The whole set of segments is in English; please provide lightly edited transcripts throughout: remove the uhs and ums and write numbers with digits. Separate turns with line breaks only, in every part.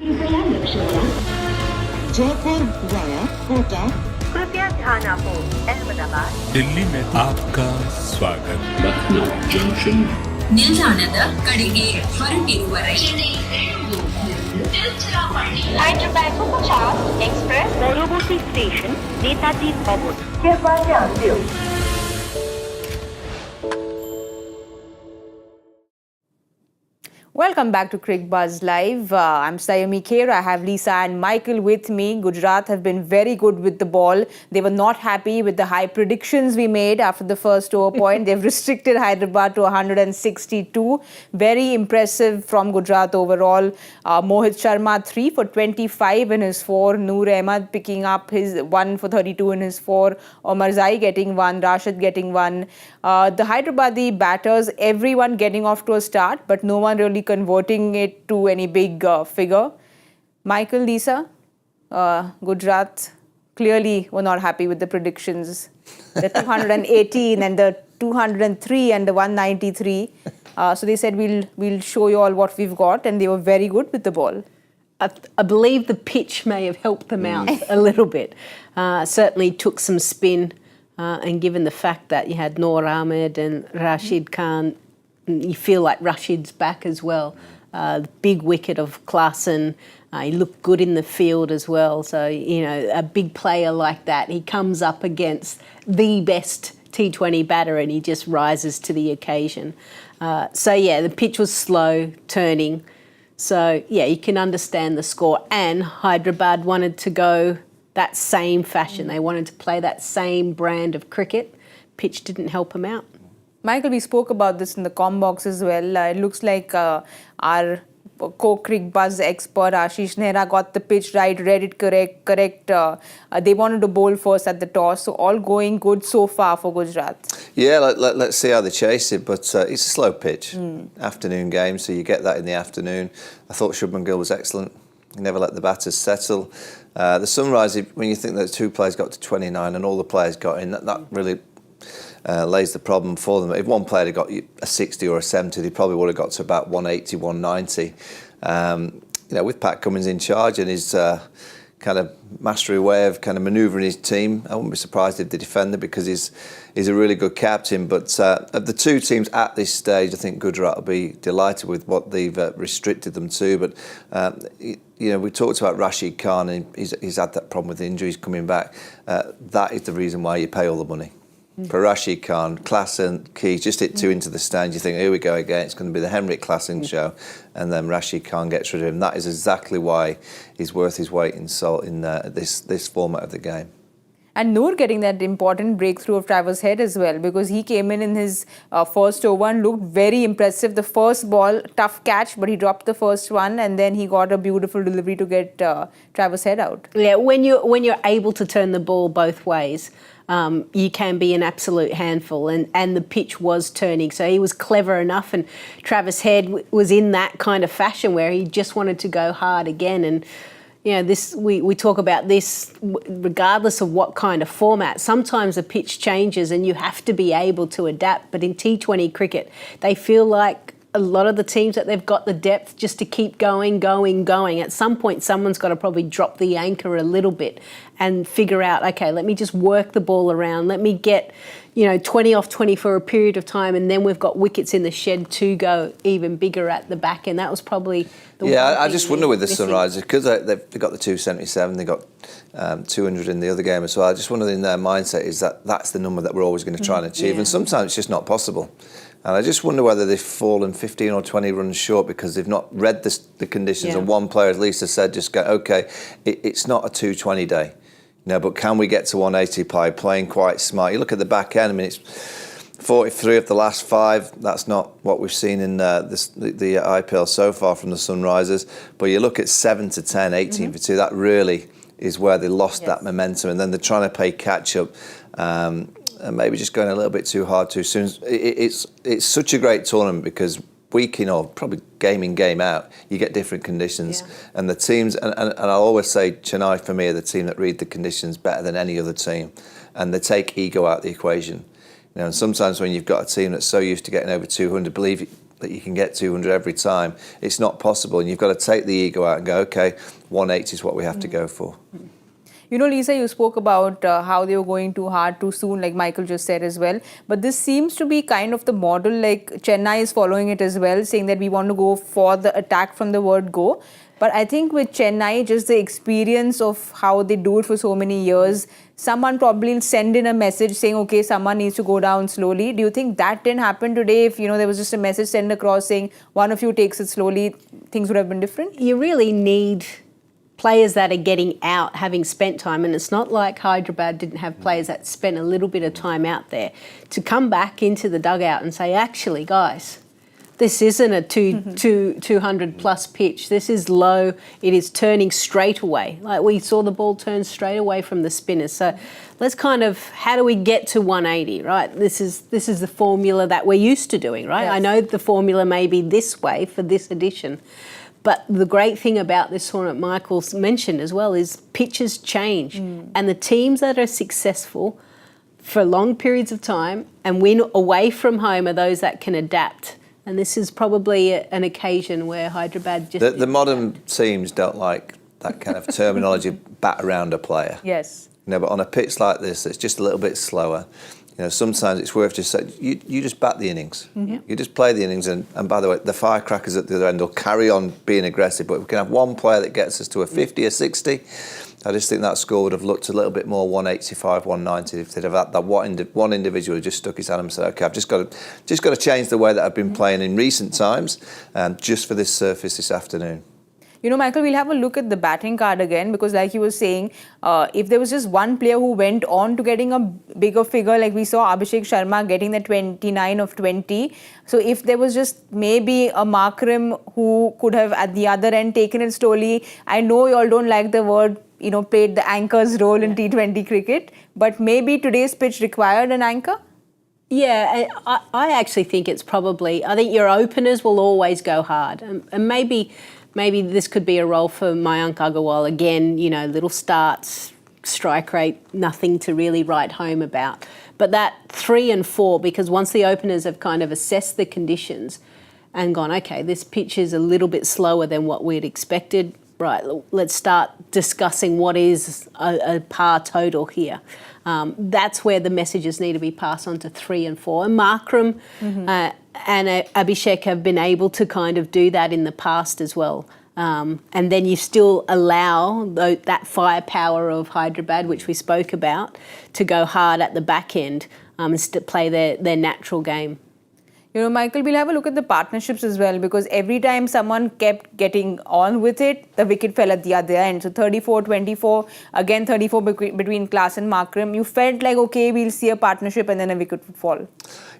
कृपया लक्ष्य द्या. जयपुर वाया कोटा. कृपया ध्यान आपो अहमदाबाद.
दिल्ली में आपका स्वागत.
लखनऊ जंक्शन
ನಿಲ್ದಾಣದ ಕಡೆಗೆ ಹೊರಟಿರುವವರೆಗೆ
Hyderabad Superfast Express. পরবর্তী স্টেশন নেতাজি ভবন. कृपया ध्यान दियो.
Welcome back to Cricbuzz Live. I'm Saiyami Kher. I have Lisa and Michael with me. Gujarat have been very good with the ball. They were not happy with the high predictions we made after the first over point. They've restricted Hyderabad to 162. Very impressive from Gujarat overall. Mohit Sharma 3 for 25 in his 4. Noor Ahmed picking up his 1 for 32 in his 4. Omar Zai getting 1. Rashid getting 1. The Hyderabadi batters, everyone getting off to a start, but no one really converting it to any big figure. Michael, Lisa, Gujarat clearly were not happy with the predictions. The 218 and the 203 and the 193. So they said, we'll show you all what we've got, and they were very good with the ball.
I believe the pitch may have helped them out a little bit. Certainly took some spin, and given the fact that you had Noor Ahmed and Rashid Khan, you feel like Rashid's back as well. The big wicket of Klassen. He looked good in the field as well. So, you know, a big player like that, he comes up against the best T20 batter and he just rises to the occasion. So, yeah, the pitch was slow turning. So, yeah, you can understand the score. And Hyderabad wanted to go that same fashion. They wanted to play that same brand of cricket. Pitch didn't help them out.
Michael, we spoke about this in the comm box as well. It looks like our co-Cricbuzz expert Ashish Nehra got the pitch right, read it correct. They wanted to bowl first at the toss, so all going good so far for Gujarat.
Yeah, let's see how they chase it, but it's a slow pitch. Afternoon game, so you get that in the afternoon. I thought Shubman Gill was excellent. He never let the batters settle. The sunrise, when you think that two players got to 29 and all the players got in, that really lays the problem for them. If one player had got a 60 or a 70, they probably would have got to about 180, 190. You know, with Pat Cummins in charge and his kind of mastery way of kind of manoeuvring his team, I wouldn't be surprised if they defended because he's a really good captain. But of the two teams at this stage, I think Gujarat will be delighted with what they've restricted them to. But you know, we talked about Rashid Khan, and he's had that problem with injuries coming back. That is the reason why you pay all the money. For Rashid Khan, Klassen, Keys, just hit 2 into the stand. You think, here we go again. It's going to be the Henrik Klassen show. And then Rashid Khan gets rid of him. That is exactly why he's worth his weight in salt in this format of the game.
And Noor getting that important breakthrough of Travers Head as well, because he came in his first over and looked very impressive. The first ball, tough catch, but he dropped the first one, and then he got a beautiful delivery to get Travers Head out.
Yeah, when you're able to turn the ball both ways, you can be an absolute handful, and the pitch was turning. So he was clever enough, and Travis Head was in that kind of fashion where he just wanted to go hard again. And you know, this we talk about this regardless of what kind of format. Sometimes the pitch changes and you have to be able to adapt. But in T20 cricket, they feel like a lot of the teams that they've got the depth just to keep going. At some point, someone's got to probably drop the anchor a little bit and figure out, okay, let me just work the ball around. Let me get, you know, 20 off 20 for a period of time, and then we've got wickets in the shed to go even bigger at the back end. That was probably the one
I
thing
just wonder with the
missing.
Sunrisers, because they've got the 277, they got 200 in the other game as well. I just wonder in their mindset is that's the number that we're always going to try and achieve, and sometimes it's just not possible. And I just wonder whether they've fallen 15 or 20 runs short because they've not read the conditions. And one player, as Lisa said, just go, okay, it's not a 220 day. No, but can we get to 180 by playing quite smart? You look at the back end, I mean, it's 43 of the last 5. That's not what we've seen in the IPL so far from the Sunrisers. But you look at 7 to 10, 18 for 2, that really is where they lost that momentum. And then they're trying to play catch-up. And maybe just going a little bit too hard too soon. It's such a great tournament because week in or probably game in, game out, you get different conditions. And the teams, and I always say Chennai for me are the team that read the conditions better than any other team. And they take ego out of the equation. You know, and sometimes when you've got a team that's so used to getting over 200, believe that you can get 200 every time. It's not possible, and you've got to take the ego out and go, okay, 180 is what we have to go for.
You know, Lisa, you spoke about how they were going too hard too soon, like Michael just said as well. But this seems to be kind of the model, like Chennai is following it as well, saying that we want to go for the attack from the word go. But I think with Chennai, just the experience of how they do it for so many years, someone probably will send in a message saying, okay, someone needs to go down slowly. Do you think that didn't happen today? If, you know, there was just a message sent across saying one of you takes it slowly, things would have been different?
You really need players that are getting out, having spent time, and it's not like Hyderabad didn't have players that spent a little bit of time out there, to come back into the dugout and say, actually, guys, this isn't a 200 plus pitch. This is low. It is turning straight away. Like we saw the ball turn straight away from the spinners. So let's kind of, how do we get to 180, right? This is the formula that we're used to doing, right?
Yes.
I know the formula may be this way for this edition. But the great thing about this tournament, Michael's mentioned as well, is pitches change. And the teams that are successful for long periods of time and win away from home are those that can adapt. And this is probably an occasion where Hyderabad just...
The modern teams don't like that kind of terminology, bat around a player.
Yes.
You know, but on a pitch like this, it's just a little bit slower. You know, sometimes it's worth just saying, you just bat the innings. You just play the innings, and by the way, the firecrackers at the other end will carry on being aggressive, but we can have one player that gets us to a 50 or 60. I just think that score would have looked a little bit more 185, 190 if they'd have had that one individual who just stuck his hand and said, okay, I've just got to change the way that I've been playing in recent times, just for this surface this afternoon.
You know, Michael, we'll have a look at the batting card again, because like you were saying, if there was just one player who went on to getting a bigger figure, like we saw Abhishek Sharma getting the 29 of 20. So if there was just maybe a Markram who could have at the other end taken it slowly. I know you all don't like the word, you know, played the anchor's role in T20 cricket, but maybe today's pitch required an anchor?
Yeah, I actually think it's probably, I think your openers will always go hard. And maybe this could be a role for Mayank Agarwal. Again, you know, little starts, strike rate, nothing to really write home about. But that 3 and 4, because once the openers have kind of assessed the conditions and gone, okay, this pitch is a little bit slower than what we'd expected, right, let's start discussing what is a par total here. That's where the messages need to be passed on to 3 and 4. And Markram and Abhishek have been able to kind of do that in the past as well. And then you still allow that firepower of Hyderabad, which we spoke about, to go hard at the back end and to play their natural game.
You know, Michael, we'll have a look at the partnerships as well, because every time someone kept getting on with it, the wicket fell at the other end. So 34-24, again 34 between Klaas and Markram. You felt like, okay, we'll see a partnership and then a wicket would fall.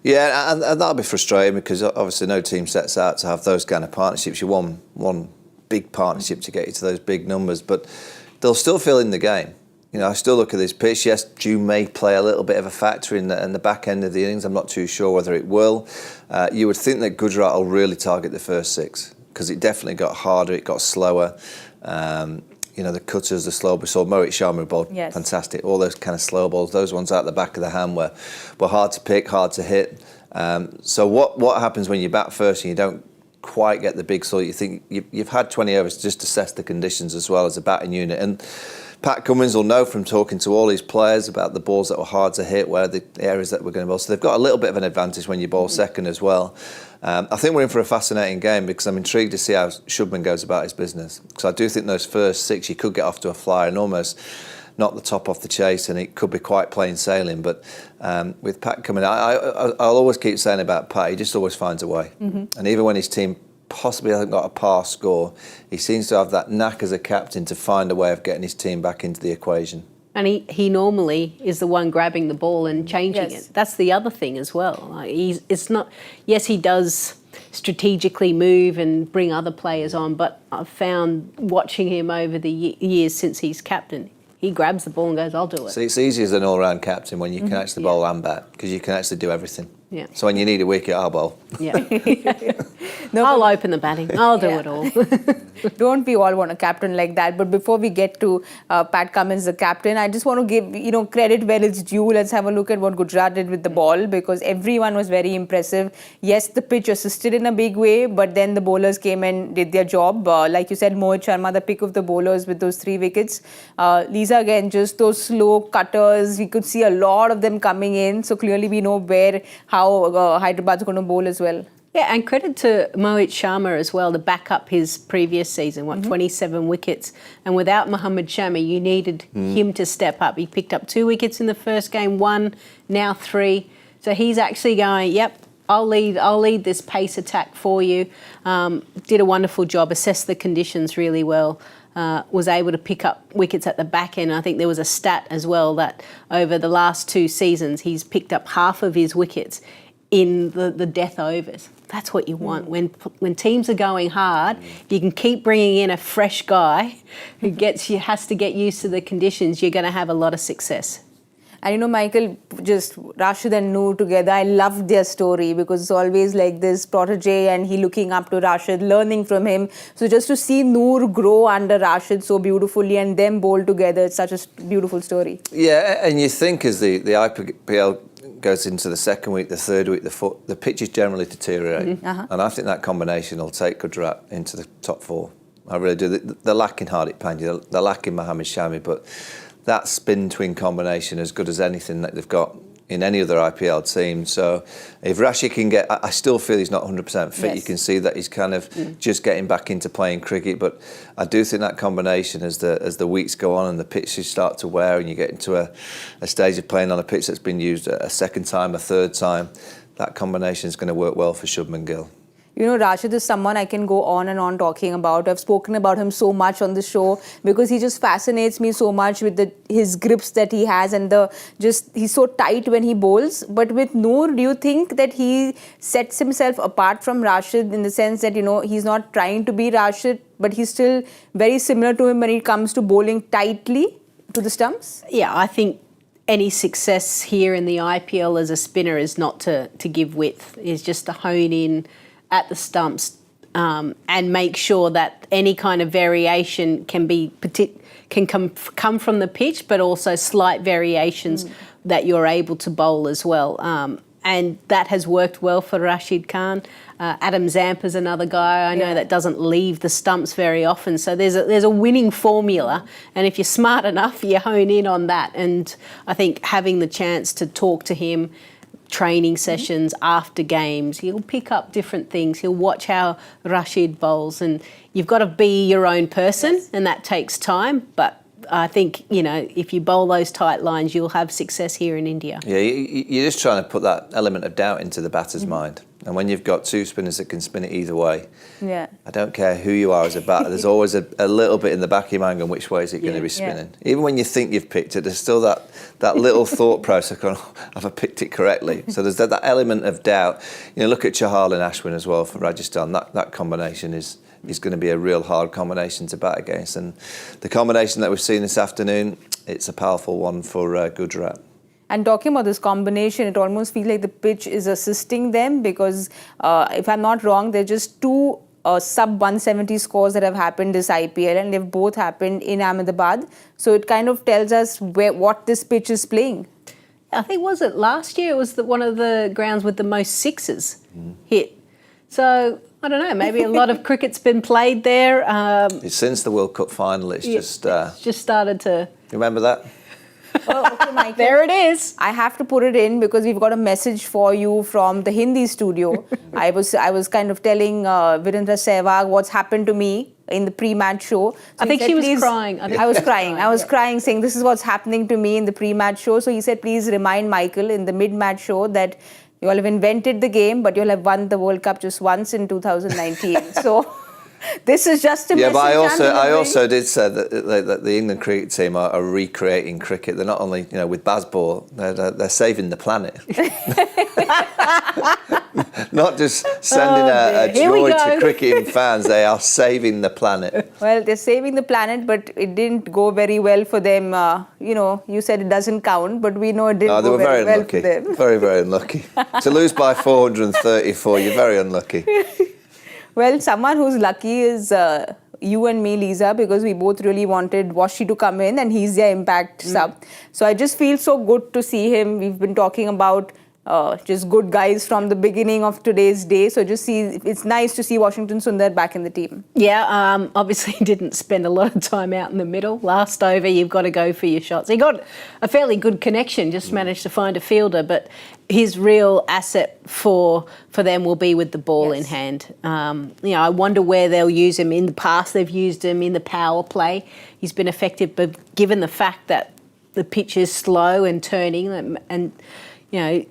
Yeah, and that'll be frustrating, because obviously no team sets out to have those kind of partnerships. You want one big partnership to get you to those big numbers, but they'll still fill in the game. You know, I still look at this pitch. Yes, Dew may play a little bit of a factor in the back end of the innings. I'm not too sure whether it will. You would think that Gujarat will really target the first 6, because it definitely got harder, it got slower. You know, the cutters, the slow, we saw Mohit Sharma bowled fantastic. All those kind of slow balls, those ones out the back of the hand were hard to pick, hard to hit. So what happens when you bat first and you don't quite get the big sort? You think you've had 20 overs to just assess the conditions as well as a batting unit. And Pat Cummins will know from talking to all his players about the balls that were hard to hit, where the areas that were going to bowl. So they've got a little bit of an advantage when you bowl second as well. I think we're in for a fascinating game, because I'm intrigued to see how Shubman goes about his business. Because I do think those first 6 you could get off to a flyer and almost knock the top off the chase, and it could be quite plain sailing. But with Pat coming out, I'll always keep saying about Pat, he just always finds a way. And even when his team possibly hasn't got a par score, he seems to have that knack as a captain to find a way of getting his team back into the equation.
And he normally is the one grabbing the ball and changing it. That's the other thing as well. Like it's not. Yes, he does strategically move and bring other players on, but I've found watching him over the years since he's captain, he grabs the ball and goes, "I'll do it."
So it's easy as an all-round captain when you can actually bowl and bat, because you can actually do everything.
Yeah.
So when you need a wicket, I'll bowl.
Yeah.
No,
I'll
but
open the batting. I'll do it all.
don't we all want a captain like that? But before we get to Pat Cummins, the captain, I just want to give credit where it's due. Let's have a look at what Gujarat did with the ball, because everyone was very impressive. Yes, the pitch assisted in a big way, but then the bowlers came and did their job. Like you said, Mohit Sharma, the pick of the bowlers with those 3 wickets. Lisa, again, just those slow cutters. We could see a lot of them coming in. So clearly we know how Hyderabad's going to bowl as well.
Yeah, and credit to Mohit Sharma as well to back up his previous season, 27 wickets. And without Mohit Sharma, you needed him to step up. He picked up 2 wickets in the first game, 1, now 3. So he's actually going, yep, I'll lead this pace attack for you. Did a wonderful job, assessed the conditions really well. Was able to pick up wickets at the back end. I think there was a stat as well that over the last 2 seasons, he's picked up half of his wickets in the death overs. That's what you want. When teams are going hard, you can keep bringing in a fresh guy who has to get used to the conditions. You're going to have a lot of success.
And Michael, just Rashid and Noor together, I loved their story because it's always like this protege and he looking up to Rashid, learning from him. So just to see Noor grow under Rashid so beautifully and them bowl together, it's such a beautiful story.
Yeah, and you think as the IPL goes into the second week, the third week, the fourth, the pitches generally deteriorate. And I think that combination will take Gujarat into the top 4. I really do. They're lacking Hardik Pandya, they're lacking Mohammad Shami, but that spin twin combination as good as anything that they've got in any other IPL team. So if Rashid can get, I still feel he's not 100% fit.
Yes.
You can see that he's kind of just getting back into playing cricket. But I do think that combination as the weeks go on and the pitches start to wear and you get into a stage of playing on a pitch that's been used a second time, a third time, that combination is going to work well for Shubman Gill.
Rashid is someone I can go on and on talking about. I've spoken about him so much on the show because he just fascinates me so much with his grips that he has and he's so tight when he bowls. But with Noor, do you think that he sets himself apart from Rashid in the sense that, he's not trying to be Rashid, but he's still very similar to him when it comes to bowling tightly to the stumps?
Yeah, I think any success here in the IPL as a spinner is not to give width, is just to hone in at the stumps and make sure that any kind of variation can come from the pitch, but also slight variations that you're able to bowl as well. And that has worked well for Rashid Khan. Adam Zampa's another guy I know that doesn't leave the stumps very often. So there's a winning formula, and if you're smart enough, you hone in on that. And I think having the chance to talk to him, training sessions after games, he'll pick up different things. He'll watch how Rashid bowls, and you've got to be your own person, and that takes time. But I think, if you bowl those tight lines, you'll have success here in India. Yeah,
you're just trying to put that element of doubt into the batter's mind. And when you've got 2 spinners that can spin it either way, I don't care who you are as a batter, there's always a little bit in the back of your mind on which way is it going to be spinning. Even when you think you've picked it, there's still that little thought process going, have I picked it correctly? So there's that element of doubt. Look at Chahal and Ashwin as well for Rajasthan. That combination is going to be a real hard combination to bat against. And the combination that we've seen this afternoon, it's a powerful one for Gujarat.
And talking about this combination, it almost feels like the pitch is assisting them because, if I'm not wrong, there are just 2 sub-170 scores that have happened this IPL, and they've both happened in Ahmedabad. So it kind of tells us what this pitch is playing.
I think, was it last year? It was one of the grounds with the most sixes hit. So I don't know, maybe a lot of cricket's been played there.
Since the World Cup final, it's just
started to...
Remember that?
Oh, okay, Michael.
There it is.
I have to put it in because we've got a message for you from the Hindi studio. I was kind of telling Virendra Sehwag what's happened to me in the pre-match show. So
I think she was crying.
I was crying. I was crying, saying this is what's happening to me in the pre-match show. So he said, please remind Michael in the mid-match show that you all have invented the game, but you'll have won the World Cup just once in 2019. So this is just a message.
Yeah, but I also did say that the England cricket team are recreating cricket. They're not only, with Bazball, they're saving the planet. Not just sending a joy to cricketing fans, they are saving the planet.
Well, they're saving the planet, but it didn't go very well for them. You said it doesn't count, but we know it didn't go very well for them.
Very, very unlucky. To lose by 434, you're very unlucky.
Well, someone who's lucky is you and me, Lisa, because we both really wanted Washi to come in and he's their impact sub. So I just feel so good to see him. We've been talking about just good guys from the beginning of today's day. So it's nice to see Washington Sundar back in the team.
Yeah, obviously didn't spend a lot of time out in the middle. Last over, you've got to go for your shots. He got a fairly good connection, just managed to find a fielder, but his real asset for them will be with the ball in hand. I wonder where they'll use him. In the past, they've used him in the power play. He's been effective, but given the fact that the pitch is slow and turning and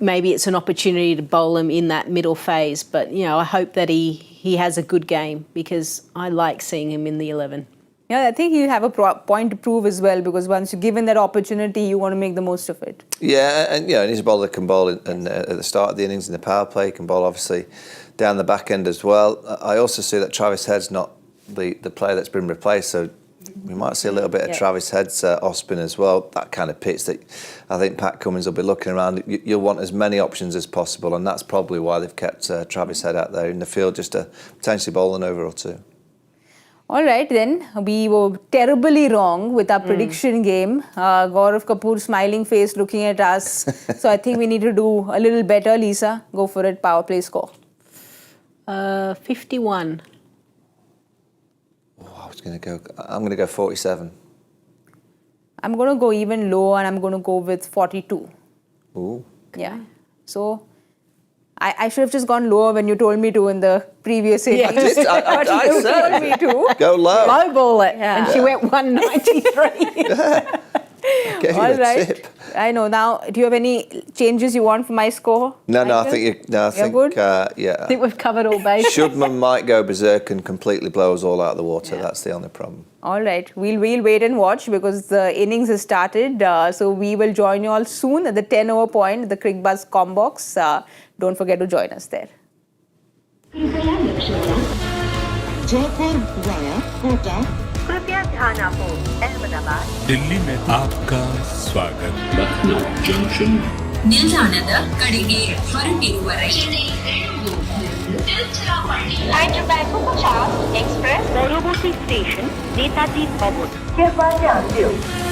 maybe it's an opportunity to bowl him in that middle phase. But, I hope that he has a good game because I like seeing him in the 11.
Yeah, I think he'll have a point to prove as well because once you're given that opportunity, you want to make the most of it.
Yeah, and he's a bowler that can bowl at the start of the innings in the power play. He can bowl obviously down the back end as well. I also see that Travis Head's not the player that's been replaced, so we might see a little bit of Travis Head's off spin as well. That kind of pitch that I think Pat Cummins will be looking around. You'll want as many options as possible, and that's probably why they've kept Travis Head out there in the field, just to potentially bowl an over or two.
All right, then. We were terribly wrong with our prediction game. Gaurav Kapoor smiling face looking at us. So I think we need to do a little better. Lisa, go for it. Power play score.
51.
I'm going to go 47.
I'm going to go even low and I'm going to go with 42.
Ooh.
Yeah. So I should have just gone lower when you told me to in the previous innings.
I
You
said.
told me to.
Go low.
Low ball it. Yeah. And she went 193.
Gave you
All
a
right.
tip.
I know. Now, do you have any changes you want for my score?
No, I
Michael?
think
You're good?
I think we've covered all bases.
Shubman might go berserk and completely blow us all out of the water.
Yeah.
That's the only problem.
All right. We'll wait and watch because the innings has started. So we will join you all soon at the 10-over point, the Cricbuzz Combox. Don't forget to join us there.
Jaipur via Kota.
कृपया ध्यान आपो अहमदाबाद
दिल्ली में आपका स्वागत
ನಿಲ್ದಾಣದ ಕಡೆಗೆ ಹೊರಟಿರುವವರೇ
Hyderabad Express, পরবর্তী station Netaji ভবন।